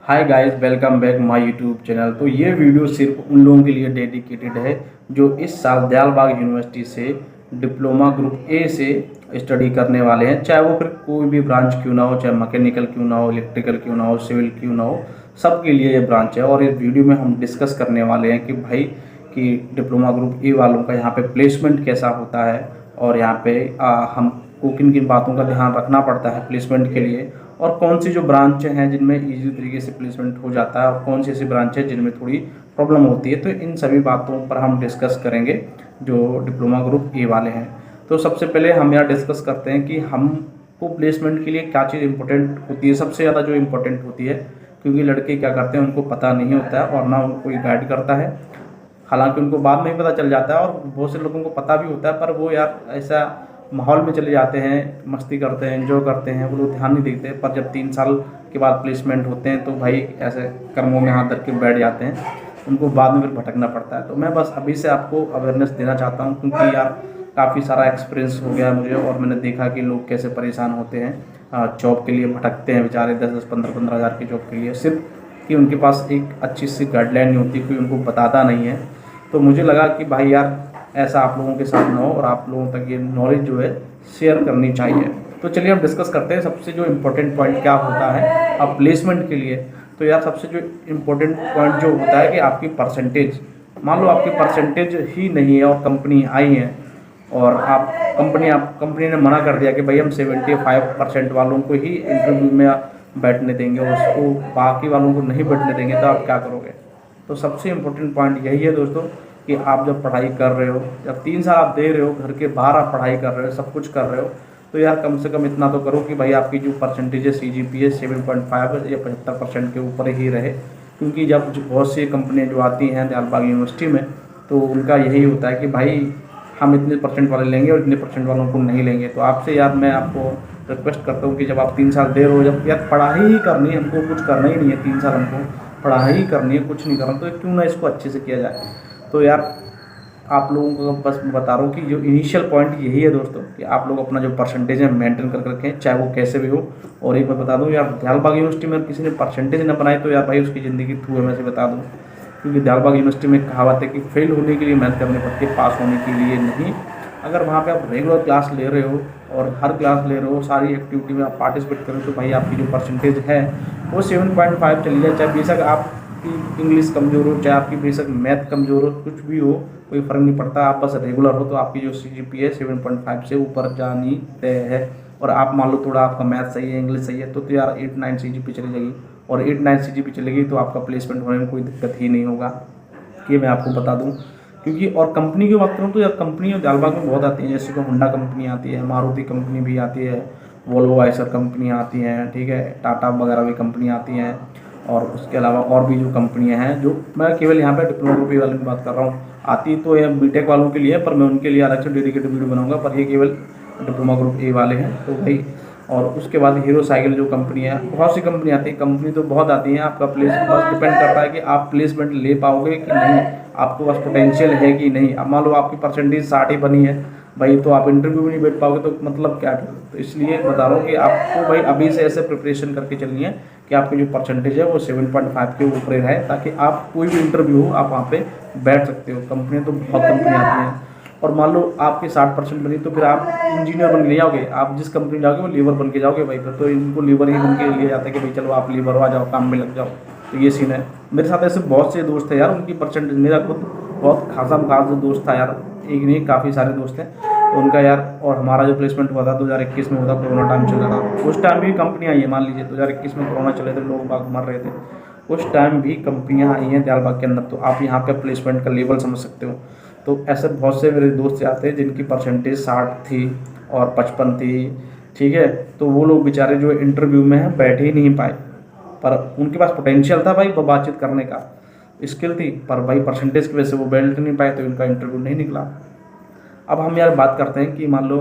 Hi guys, welcome back my YouTube channel. तो ये video सिर्फ उन लोगों के लिए डेडिकेटेड है जो इस साल दयालबाग यूनिवर्सिटी से डिप्लोमा ग्रुप ए से स्टडी करने वाले हैं। चाहे वो फिर कोई भी ब्रांच क्यों ना हो, चाहे मैकेनिकल क्यों ना हो, इलेक्ट्रिकल क्यों ना हो, सिविल क्यों ना हो, सबके लिए ये ब्रांच है। और इस वीडियो में हम डिस्कस करने वाले हैं कि भाई कि डिप्लोमा ग्रुप ए वालों का यहाँ पे प्लेसमेंट कैसा होता है, और यहाँ पे हमको किन किन बातों का ध्यान रखना पड़ता है प्लेसमेंट के लिए, और कौन सी जो ब्रांच हैं जिनमें इजी तरीके से प्लेसमेंट हो जाता है, और कौन सी ऐसी ब्रांच है जिनमें थोड़ी प्रॉब्लम होती है। तो इन सभी बातों पर हम डिस्कस करेंगे जो डिप्लोमा ग्रुप ए वाले हैं। तो सबसे पहले हम यहाँ डिस्कस करते हैं कि हमको प्लेसमेंट के लिए क्या चीज़ इंपॉर्टेंट होती है। सबसे ज़्यादा जो इम्पोर्टेंट होती है, क्योंकि लड़के क्या करते हैं उनको पता नहीं होता है और ना उनको कोई गाइड करता है। हालांकि उनको बाद में ही पता चल जाता है और बहुत से लोगों को पता भी होता है, पर वो यार ऐसा माहौल में चले जाते हैं, मस्ती करते हैं, एंजॉय करते हैं, वो लोग ध्यान नहीं देते। पर जब 3 साल के बाद प्लेसमेंट होते हैं तो भाई ऐसे कर्मों में हाथ धर के बैठ जाते हैं, उनको बाद में फिर भटकना पड़ता है। तो मैं बस अभी से आपको अवेयरनेस देना चाहता हूँ, क्योंकि यार काफ़ी सारा एक्सपीरियंस हो गया मुझे, और मैंने देखा कि लोग कैसे परेशान होते हैं, जॉब के लिए भटकते हैं बेचारे, 10-10, 15-15 हज़ार की जॉब के लिए, सिर्फ कि उनके पास एक अच्छी सी गाइडलाइन नहीं होती, कोई उनको बताता नहीं है। तो मुझे लगा कि भाई यार ऐसा आप लोगों के साथ ना हो, और आप लोगों तक ये नॉलेज जो है शेयर करनी चाहिए। तो चलिए हम डिस्कस करते हैं सबसे जो इम्पोर्टेंट पॉइंट क्या होता है अब प्लेसमेंट के लिए। तो यार सबसे जो इम्पोर्टेंट पॉइंट जो होता है कि आपकी परसेंटेज। मान लो आपकी परसेंटेज ही नहीं है और कंपनी आई है, और कंपनी ने मना कर दिया कि भाई हम 75% वालों को ही इंटरव्यू में बैठने देंगे, उसको बाकी वालों को नहीं बैठने देंगे। तो आप क्या करोगे? तो सबसे इम्पोर्टेंट पॉइंट यही है दोस्तों कि आप जब पढ़ाई कर रहे हो, जब 3 साल आप दे रहे हो, घर के बाहर आप पढ़ाई कर रहे हो, सब कुछ कर रहे हो, तो यार कम से कम इतना तो करो कि भाई आपकी जो परसेंटेज है CGPA 7.5 या 75% के ऊपर ही रहे। क्योंकि जब बहुत सी कंपनियाँ जो आती हैं दयालबाग यूनिवर्सिटी में, तो उनका यही होता है कि भाई हम इतने परसेंट वाले लेंगे और इतने परसेंट वालों को नहीं लेंगे। तो आपसे यार मैं आपको रिक्वेस्ट करता हूँ कि जब आप 3 साल दे रहे हो, जब यार पढ़ाई ही करनी है, हमको कुछ करना ही नहीं है, 3 साल हमको पढ़ाई ही करनी है, कुछ नहीं करना, तो क्यों ना इसको अच्छे से किया जाए। तो यार आप लोगों को बस बता रहा हूँ कि जो इनिशियल पॉइंट यही है दोस्तों कि आप लोग अपना जो परसेंटेज है मेंटेन कर रखें, चाहे वो कैसे भी हो। और एक मैं बता दूँ यार, दयालबाग यूनिवर्सिटी में किसी ने परसेंटेज ना बनाए तो यार भाई उसकी ज़िंदगी थू है, मैं से बता दूँ। क्योंकि दयालबाग यूनिवर्सिटी में कहावत है कि फेल होने के लिए मेहनत करनी पड़ती है, पास होने के लिए नहीं। अगर वहाँ पे आप रेगुलर क्लास ले रहे हो और हर क्लास ले रहे हो, सारी एक्टिविटी में आप पार्टिसिपेट करो, तो भाई आपकी जो परसेंटेज है वो 7.5 चली जाए। चाहे बेशक आपकी इंग्लिश कमज़ोर हो, चाहे आपकी बेशक मैथ कमज़ोर हो, कुछ भी हो, कोई फ़र्क नहीं पड़ता। आप बस रेगुलर हो तो आपकी जो CGPA 7.5 से ऊपर जानी तय है। और आप मान लो थोड़ा आपका मैथ सही है, इंग्लिश सही है, तो यार 8-9 CGPA चली जाएगी। और 8-9 CGPA चलेगी तो आपका प्लेसमेंट होने में कोई दिक्कत ही नहीं होगा, ये मैं आपको बता दूं। क्योंकि और कंपनी की बात करूँ तो यार कंपनी दयालबाग में बहुत आती है, जैसे कि होंडा कंपनी आती है, मारुति कंपनी भी आती है, वोल्वो आइसर कंपनी आती हैं, ठीक है, टाटा वगैरह भी कंपनी आती हैं। और उसके अलावा और भी जो कंपनियां हैं, जो मैं केवल यहाँ पे डिप्लोमा ग्रुप वालों की बात कर रहा हूँ, आती तो ये बीटेक वालों के लिए, पर मैं उनके लिए अलग से डेडिकेटेड वीडियो बनाऊंगा, पर ये केवल डिप्लोमा ग्रुप ए वाले हैं। तो भाई और उसके बाद हीरो साइकिल जो कंपनी है, बहुत सी कंपनी आती है, कंपनी तो बहुत आती है। आपका प्लेस बस डिपेंड करता है कि आप प्लेसमेंट ले पाओगे कि नहीं, आपके पास पोटेंशियल है कि नहीं। अब मान लो आपकी परसेंटेज 60 ही बनी है भाई, तो आप इंटरव्यू में नहीं बैठ पाओगे, तो मतलब क्या है। तो इसलिए बता रहा हूँ कि आपको भाई अभी से ऐसे प्रिपरेशन करके चलनी है कि आपकी जो परसेंटेज है वो 7.5 के ऊपर रहे, ताकि आप कोई भी इंटरव्यू हो आप वहाँ पे बैठ सकते हो। कंपनियाँ तो बहुत कंपनी आती हैं। और मान लो आपकी 60% बनी, तो फिर आप इंजीनियर बन के नहीं जाओगे, आप जिस कंपनी जाओगे वो लीवर बन के जाओगे भाई। फिर तो इनको लीवर ही बन के लिए जाता है कि भाई चलो आप लीवर आ जाओ, काम में लग जाओ। तो ये सीन है। मेरे साथ ऐसे बहुत से दोस्त हैं यार, उनकी परसेंटेज, मेरा खुद बहुत खासा खास दोस्त था यार, एक नहीं काफ़ी सारे दोस्त हैं। तो उनका यार, और हमारा जो प्लेसमेंट हुआ था 2021 में हुआ था, कोरोना टाइम चल रहा था। उस टाइम भी कंपनी आई है, मान लीजिए 2021 में कोरोना चले थे, लोग बाग मर रहे थे, उस टाइम भी कंपनियां आई हैं दयालबाग के अंदर। तो आप यहाँ पे प्लेसमेंट का लेवल समझ सकते हो। तो ऐसे बहुत से मेरे दोस्त आते हैं जिनकी परसेंटेज 60 थी और 55 थी, ठीक है। तो वो लोग बेचारे जो इंटरव्यू में हैं बैठ ही नहीं पाए, पर उनके पास पोटेंशियल था भाई, वो बातचीत करने का स्किल थी, पर भाई परसेंटेज की वजह से वो बैठ नहीं पाए, तो इनका इंटरव्यू नहीं निकला। अब हम यार बात करते हैं कि मान लो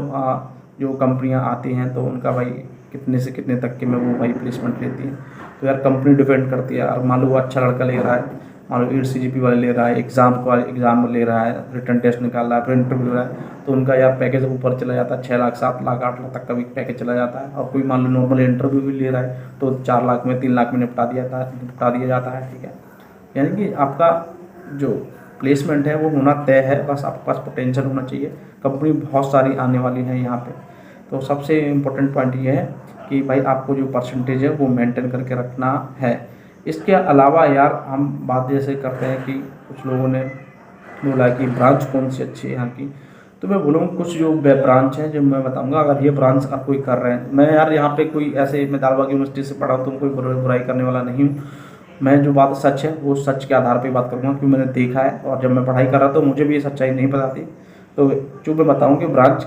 जो कंपनियां आती हैं तो उनका भाई कितने से कितने तक के में वो भाई प्लेसमेंट लेती हैं। तो यार कंपनी डिपेंड करती है यार। मान लो वो अच्छा लड़का ले रहा है, मान लो 8 CGP वाले ले रहा है, एग्ज़ाम ले रहा है, रिटर्न टेस्ट निकाल रहा है, फिर इंटरव्यू ले रहा है, तो उनका यार पैकेज ऊपर चला जाता है, 6 लाख 7 लाख 8 लाख तक का भी पैकेज चला जाता है। और कोई मान लो नॉर्मल इंटरव्यू भी ले रहा है तो 4 लाख में 3 लाख में निपटा दिया जाता है। ठीक है, यानी कि आपका जो प्लेसमेंट है वो होना तय है, बस आपके पास पोटेंशियल होना चाहिए। कंपनी बहुत सारी आने वाली है यहाँ पे। तो सबसे इम्पोर्टेंट पॉइंट ये है कि भाई आपको जो परसेंटेज है वो मेंटेन करके रखना है। इसके अलावा यार हम बात जैसे करते हैं कि कुछ लोगों ने बोला कि ब्रांच कौन सी अच्छी है यहाँ की, तो मैं बोलूँगा कुछ जो ब्रांच है जो मैं बताऊँगा। अगर ये ब्रांच आप कोई कर रहे हैं, मैं यार यहाँ पे कोई ऐसे मैं दालबाग यूनिवर्सिटी से पढ़ा हूँ तो कोई बुराई करने वाला नहीं हूँ। मैं जो बात सच है वो सच के आधार पे बात करूँगा, क्योंकि मैंने देखा है और जब मैं पढ़ाई कर रहा तो मुझे भी ये सच्चाई नहीं पता थी। तो जो मैं बताऊँ कि ब्रांच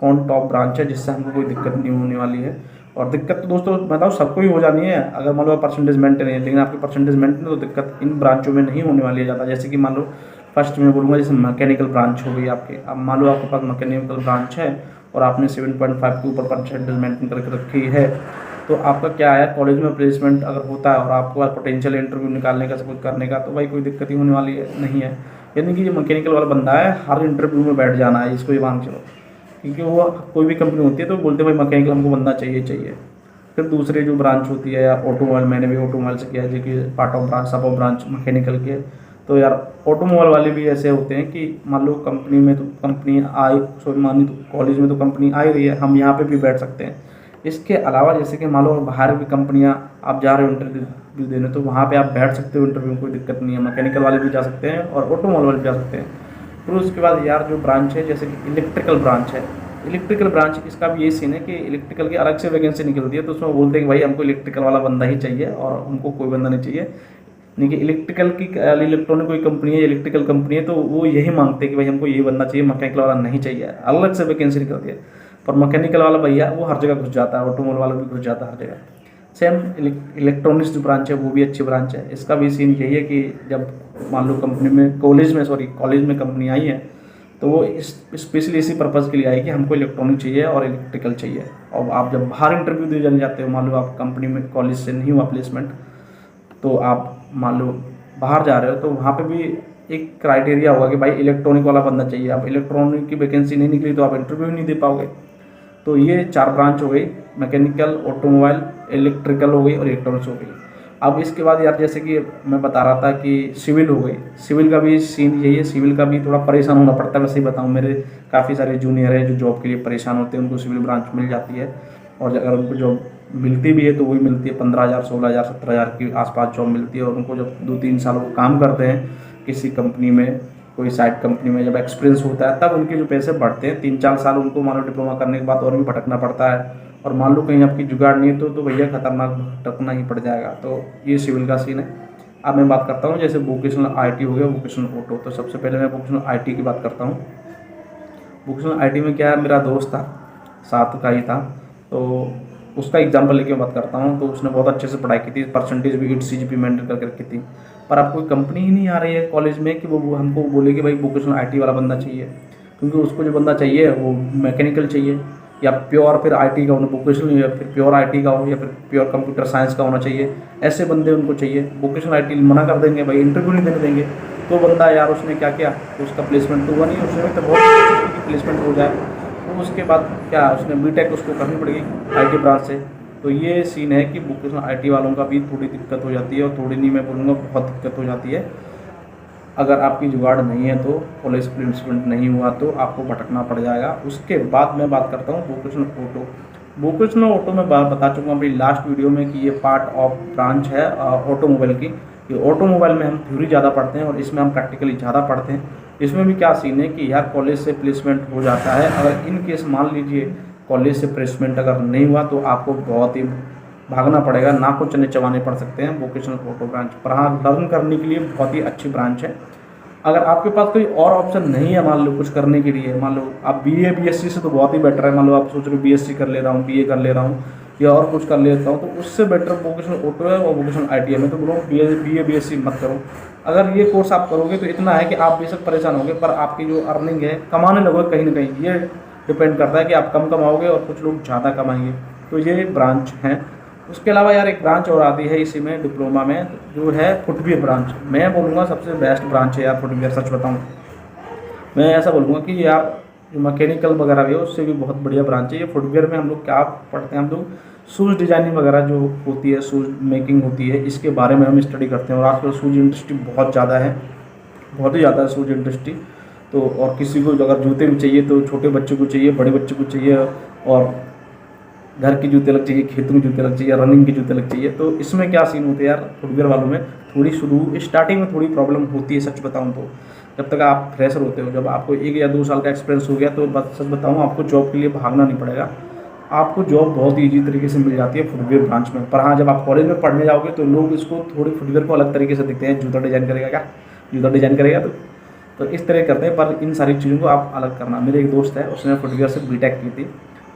कौन टॉप ब्रांच है जिससे हमको कोई दिक्कत नहीं होने वाली है। और दिक्कत तो दोस्तों बताओ सबको ही हो जानी है, अगर मान लो परसेंटेज मेंटेन है, लेकिन आपकी परसेंटेज मेंटेन तो दिक्कत इन ब्रांचों में नहीं होने वाली है ज़्यादा। जैसे कि मान लो फर्स्ट में बोलूँगा जैसे मैकेनिकल ब्रांच हो गई आपकी। अब मान लो आपके पास मैकेनिकल ब्रांच है और आपने 7.5 के ऊपर परसेंटेज मेंटेन करके रखी है, तो आपका क्या है, कॉलेज में प्लेसमेंट अगर होता है और आपके पास पोटेंशियल इंटरव्यू निकालने का सब कुछ करने का, तो भाई कोई दिक्कत ही होने वाली है नहीं है। यानी कि जो मैकेनिकल वाला बंदा है हर इंटरव्यू में बैठ जाना है, इसको ये मान चलो, क्योंकि वो कोई भी कंपनी होती है तो बोलते हैं भाई मैकेनिकल हमको बंदा चाहिए। फिर दूसरे जो ब्रांच होती है या ऑटोमोबाइल, मैंने भी ऑटोमोबाइल से किया है जो कि पार्ट ऑफ ब्रांच सब ऑफ ब्रांच मैकेनिकल की है। तो यार ऑटोमोबाइल वाले भी ऐसे होते हैं कि मान लो कंपनी में तो कंपनी आई, सॉरी मानी तो कॉलेज में तो कंपनी आई रही है, हम यहाँ पे भी बैठ सकते हैं। इसके अलावा जैसे कि मान लो बाहर भी कंपनियाँ आप जा रहे हो इंटरव्यू देने, तो वहाँ पे आप बैठ सकते हो इंटरव्यू में, कोई दिक्कत नहीं है। मैकेनिकल वाले भी जा सकते हैं और ऑटोमोबाइल वाले भी जा सकते हैं। फिर उसके बाद यार जो ब्रांच है जैसे कि इलेक्ट्रिकल ब्रांच है, इलेक्ट्रिकल ब्रांच इसका भी यही सीन है कि इलेक्ट्रिकल की अलग से वैकेंसी निकलती है, तो उसमें बोलते हैं कि भाई हमको इलेक्ट्रिकल वाला बंदा ही चाहिए और हमको कोई बंदा नहीं चाहिए। नहीं कि इलेक्ट्रिकल की इलेक्ट्रॉनिक कोई कंपनी है, इलेक्ट्रिकल कंपनी है, तो वो यही मांगते हैं कि भाई हमको यही बंदा चाहिए, मैकेनिकल वाला नहीं चाहिए, अलग से वैकेंसी निकलती है। पर मैकेनिकल वाला भैया वो हर जगह घुस जाता है, ऑटोमोबाइल वाला भी घुस जाता है हर जगह। सेम इलेक्ट्रॉनिक्स जो ब्रांच है वो भी अच्छी ब्रांच है। इसका भी सीन यही है कि जब मान लो कंपनी में कॉलेज में कंपनी आई है, तो वो स्पेशली इसी पर्पज़ के लिए आई कि हमको इलेक्ट्रॉनिक चाहिए और इलेक्ट्रिकल चाहिए। और आप जब बाहर इंटरव्यू देने जाते हो, मान लो आप कंपनी में कॉलेज से नहीं हुआ प्लेसमेंट, तो आप मान लो बाहर जा रहे हो, तो वहाँ पे भी एक क्राइटेरिया होगा कि भाई इलेक्ट्रॉनिक वाला बंदा चाहिए। अब इलेक्ट्रॉनिक की वैकेंसी नहीं निकली तो आप इंटरव्यू नहीं दे पाओगे। तो ये 4 ब्रांच हो गई, मैकेनिकल, ऑटोमोबाइल, इलेक्ट्रिकल हो गई और इलेक्ट्रॉनिक्स हो गई। अब इसके बाद यार जैसे कि मैं बता रहा था कि सिविल हो गई, सिविल का भी सीन यही है। सिविल का भी थोड़ा परेशान होना पड़ता है। मैं सही बताऊँ, मेरे काफ़ी सारे जूनियर हैं जो जॉब के लिए परेशान होते हैं, उनको सिविल ब्रांच मिल जाती है। और अगर उनको जॉब मिलती भी है तो वही मिलती है 15,000, 16,000, 17,000 के आसपास जॉब मिलती है। और उनको जब 2-3 साल वो काम करते हैं किसी कंपनी में, कोई साइड कंपनी में, जब एक्सपीरियंस होता है तब उनके जो पैसे बढ़ते हैं। 3-4 साल उनको मान लो डिप्लोमा करने के बाद और भी भटकना पड़ता है। और मान लो कहीं आपकी जुगाड़ नहीं है तो भैया खतरनाक भटकना ही पड़ जाएगा। तो ये सिविल का सीन है। अब मैं बात करता हूँ जैसे वोकेशनल IT हो गया, वोकेशनल ऑटो। तो सबसे पहले मैं वोकेशनल IT की बात करता हूँ। वोकेशनल IT में क्या है, मेरा दोस्त था, साथ का ही था, तो उसका एग्जाम्पल लेके बात करता हूँ। तो उसने बहुत अच्छे से पढ़ाई की थी, परसेंटेज भी 8 CGP मेंटेन करके रखी थी। पर अब कोई कंपनी ही नहीं आ रही है कॉलेज में कि वो हमको बोले कि भाई वोकेशनल IT वाला बंदा चाहिए, क्योंकि उसको जो बंदा चाहिए वो मैकेनिकल चाहिए या प्योर फिर IT का होना, वोकेशनल या फिर प्योर IT का हो या फिर प्योर कंप्यूटर साइंस का होना चाहिए। ऐसे बंदे उनको चाहिए। वोकेशनल IT मना कर देंगे, भाई इंटरव्यू नहीं देने देंगे। तो बंदा यार उसने क्या किया, तो उसका प्लेसमेंट तो हुआ नहीं। उसने तो बहुत प्लेसमेंट हो जाए, तो उसके बाद क्या उसने BTech उसको करनी पड़ेगी IT ब्रांच से। तो ये सीन है कि वोकेशनल IT वालों का भी थोड़ी दिक्कत हो जाती है, और थोड़ी नहीं मैं बोलूँगा बहुत दिक्कत हो जाती है। अगर आपकी जुगाड़ नहीं है तो कॉलेज प्लेसमेंट नहीं हुआ तो आपको भटकना पड़ जाएगा। उसके बाद मैं बात करता हूँ वोकेशनल ऑटो। वोकेशनल ऑटो में बता चुका हूँ अपनी लास्ट वीडियो में कि ये पार्ट ऑफ ब्रांच है ऑटोमोबाइल की। ये ऑटोमोबाइल में हम थ्योरी ज़्यादा पढ़ते हैं और इसमें हम प्रैक्टिकली ज़्यादा पढ़ते हैं। इसमें भी क्या सीन है कि यार कॉलेज से प्लेसमेंट हो जाता है। अगर इन केस मान लीजिए कॉलेज से प्लेसमेंट अगर नहीं हुआ तो आपको बहुत ही भागना पड़ेगा, ना को चने चबाने पड़ सकते हैं वोकेशनल ऑटो ब्रांच पर। हाँ, लर्न करने के लिए बहुत ही अच्छी ब्रांच है। अगर आपके पास कोई और ऑप्शन नहीं है, मान लो कुछ करने के लिए, मान लो आप BA BSc से तो बहुत ही बेटर है। मान लो आप सोच रहे हो BSc कर ले रहा हूँ, BA कर ले रहा हूँ या और कुछ कर लेता हूँ, तो उससे बेटर वोकेशनल ऑटो है और वोकेशनल IT है। मैं तो बोलूँ BA BSc मत करो। अगर ये कोर्स आप करोगे तो इतना है कि आप बेशक परेशान होंगे, पर आपकी जो अर्निंग है कमाने लगोगे कहीं ना कहीं। ये डिपेंड करता है कि आप कम कमाओगे और कुछ लोग ज़्यादा कमाएंगे। तो ये ब्रांच हैं। उसके अलावा यार एक ब्रांच और आती है इसी में डिप्लोमा में, जो है फुटवियर ब्रांच। मैं बोलूँगा सबसे बेस्ट ब्रांच है यार फुटवियर, सच बताऊँ मैं ऐसा बोलूँगा कि यार जो मैकेनिकल वगैरह भी है उससे भी बहुत बढ़िया ब्रांच है ये फुटवियर में। हम लोग क्या पढ़ते हैं, हम लोग शूज़ डिज़ाइनिंग वगैरह जो होती है, शूज़ मेकिंग होती है, इसके बारे में हम स्टडी करते हैं। और आजकल शूज़ इंडस्ट्री बहुत ज़्यादा है, बहुत ही ज़्यादा है शूज़ इंडस्ट्री। तो और किसी को अगर जूते भी चाहिए तो छोटे बच्चे को चाहिए, बड़े बच्चे को चाहिए, और घर के जूते अलग चाहिए, खेतों के जूते अलग चाहिए, रनिंग के जूते अलग चाहिए। तो इसमें क्या सीन होते हैं यार फुटवियर वालों में, थोड़ी शुरू स्टार्टिंग में थोड़ी प्रॉब्लम होती है सच बताऊँ तो। जब तक आप फ्रेशर होते हो, जब आपको 1 या 2 साल का एक्सपीरियंस हो गया तो बस सच बताऊँ आपको जॉब के लिए भागना नहीं पड़ेगा, आपको जॉब बहुत ईजी तरीके से मिल जाती है फुटवियर ब्रांच में। पर हाँ, जब आप कॉलेज में पढ़ने जाओगे तो लोग इसको थोड़ी फुटवियर को अलग तरीके से देखते हैं, जूता डिज़ाइन करेगा क्या, जूता डिज़ाइन करेगा तो इस तरह करते हैं। पर इन सारी चीज़ों को आप अलग करना। मेरे एक दोस्त है, उसने फुटवियर से बीटेक की थी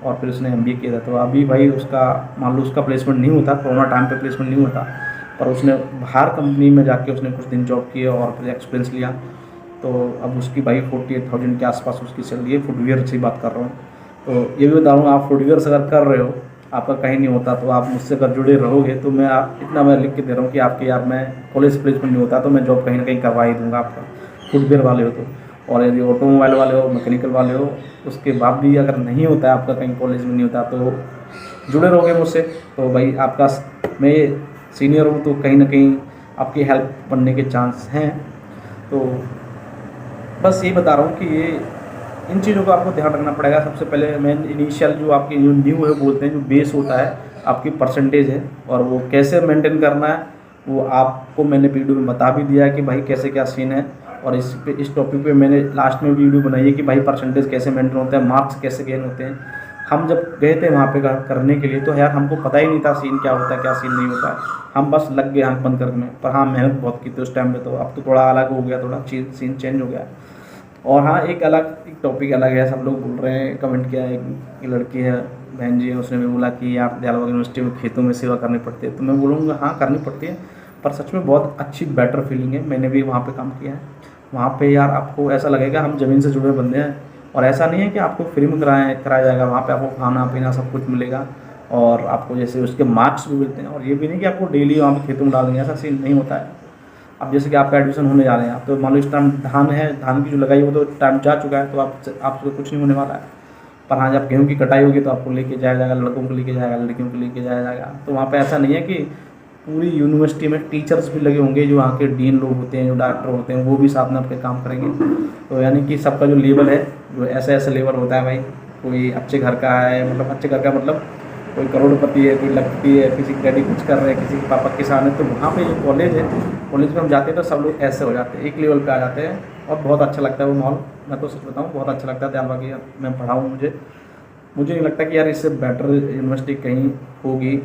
और फिर उसने एमबीए किया था। तो अभी भाई उसका मान लो उसका प्लेसमेंट नहीं होता, कोरोना टाइम पे प्लेसमेंट नहीं होता, पर उसने बाहर कंपनी में जाके उसने कुछ दिन जॉब किए और फिर एक्सपीरियंस लिया। तो अब उसकी भाई 48,000 के आसपास उसकी सैलरी है, फुटवियर से बात कर रहा हूँ। तो ये भी बता रहा हूँ, आप फुटवियर से अगर कर रहे हो, आपका कहीं नहीं होता, तो आप मुझसे अगर जुड़े रहोगे तो मैं इतना मैं लिख के दे रहा हूँ कि आपके यार मैं कॉलेज प्लेसमेंट नहीं होता तो मैं जॉब कहीं ना कहीं करवा ही दूँगा आपका, फुटवियर वाले हो तो। और यदि ऑटोमोबाइल वाले हो, मैकेनिकल वाले हो, उसके बाद भी अगर नहीं होता है आपका, कहीं कॉलेज में नहीं होता, तो जुड़े रहोगे मुझसे तो भाई आपका, मैं सीनियर हूँ तो कहीं ना कहीं आपकी हेल्प बनने के चांस हैं। तो बस ये बता रहा हूँ कि ये इन चीज़ों का आपको ध्यान रखना पड़ेगा। सबसे पहले मेन इनिशियल जो आपकी न्यू है बोलते हैं, जो बेस होता है आपकी परसेंटेज है, और वो कैसे मेंटेन करना है वो आपको मैंने वीडियो में बता भी दिया है कि भाई कैसे क्या सीन है। और इस टॉपिक पे मैंने लास्ट में वीडियो बनाई है कि भाई परसेंटेज कैसे मेंटेन होता है, मार्क्स कैसे गेन होते हैं। हम जब गए थे वहाँ पे करने के लिए तो यार हमको पता ही नहीं था सीन क्या होता है, क्या सीन नहीं होता है, हम बस लग गए आँख बंद करने। पर हाँ, मेहनत बहुत की थी उस टाइम पे, तो अब तो थोड़ा अलग हो गया, थोड़ा चीज़ सीन चेंज हो गया। और हाँ, एक टॉपिक अलग है, सब लोग बोल रहे हैं, कमेंट किया है, एक लड़की है बहन जी है, उसने भी बोला कि आप दयालबाग यूनिवर्सिटी में खेतों में सेवा करनी पड़ती है। तो मैं बोलूँगा हाँ करनी पड़ती है, पर सच में बहुत अच्छी बेटर फीलिंग है। मैंने भी वहाँ पे काम किया है, वहाँ पे यार आपको ऐसा लगेगा हम ज़मीन से जुड़े बंदे हैं। और ऐसा नहीं है कि आपको फ्री में कराया जाएगा, वहाँ पे आपको खाना पीना सब कुछ मिलेगा, और आपको जैसे उसके मार्क्स भी मिलते हैं। और ये भी नहीं कि आपको डेली वहाँ पे खेतों में डाल देंगे, ऐसा सीन नहीं होता है। अब जैसे कि आपका एडमिशन होने जा रहे हैं, आप तो मान लो इस टाइम धान है, धान की जो लगाई वो तो टाइम जा चुका है, तो आपसे कुछ नहीं होने वाला है। पर हाँ, जब गेहूँ की कटाई होगी तो आपको लेके जाया जाएगा, लड़कों को लेके जाएगा, लड़कियों को लेके जाया जाएगा। तो वहाँ पे ऐसा नहीं है कि पूरी यूनिवर्सिटी में टीचर्स भी लगे होंगे, जो वहाँ के डीन लोग होते हैं, जो डॉक्टर होते हैं, वो भी साथ में आपके काम करेंगे। तो यानी कि सबका जो लेवल है, जो ऐसा लेवल होता है भाई, कोई अच्छे घर का है, मतलब अच्छे घर का मतलब कोई करोड़पति है, कोई लखपति है, किसी की डैडी कुछ कर रहे हैं, किसी के पापा किसान है, तो वहाँ पे जो कॉलेज है, कॉलेज में हम जाते हैं तो सब लोग ऐसे हो जाते हैं, एक लेवल पे आ जाते हैं, और बहुत अच्छा लगता है वो माहौल। मैं तो सच बताऊँ बहुत अच्छा लगता है दयालबाग की मैं पढ़ा हूँ। मुझे नहीं लगता कि यार इससे बेटर यूनिवर्सिटी कहीं होगी।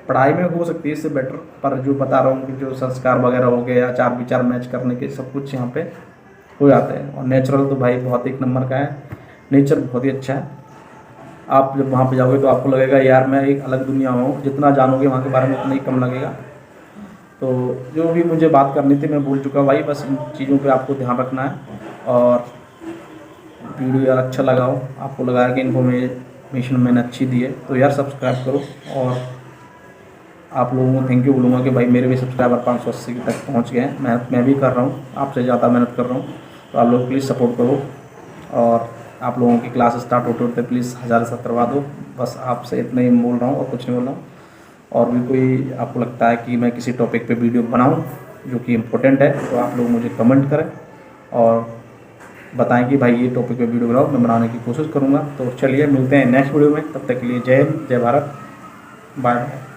पढ़ाई में हो सकती है इससे बेटर, पर जो बता रहा हूँ कि जो संस्कार वगैरह हो गए, आचार विचार मैच करने के सब कुछ यहाँ पे हो जाते हैं। और नेचुरल तो भाई बहुत एक नंबर का है, नेचर बहुत ही अच्छा है। आप जब वहाँ पे जाओगे तो आपको लगेगा यार मैं एक अलग दुनिया में हूँ, जितना जानोगे वहाँ के बारे में उतना ही कम लगेगा। तो जो भी मुझे बात करनी थी मैं बोल चुका भाई, बस इन चीज़ों पे आपको ध्यान रखना है। और वीडियो यार अच्छा लगा हो, आपको लगा कि इन्फॉर्मेशन मैंने अच्छी दी है, तो यार सब्सक्राइब करो। और आप लोगों को थैंक यू बोलूँगा कि भाई मेरे भी सब्सक्राइबर 580 तक पहुँच गए हैं। मेहनत मैं भी कर रहा हूँ, आपसे ज़्यादा मेहनत कर रहा हूँ, तो आप लोग प्लीज़ सपोर्ट करो। और आप लोगों की क्लास स्टार्ट होते होते प्लीज़ 1000 सब करवा दो। बस आपसे इतना ही बोल रहा हूँ और कुछ नहीं बोल रहा हूँ। और भी कोई आपको लगता है कि मैं किसी टॉपिक पे वीडियो बनाऊँ जो कि इम्पोर्टेंट है, तो आप लोग मुझे कमेंट करें और बताएं कि भाई ये टॉपिक पे वीडियो बनाओ, मैं बनाने की कोशिश करूँगा। तो चलिए मिलते हैं नेक्स्ट वीडियो में, तब तक के लिए जय हिंद, जय भारत, बाय बाय।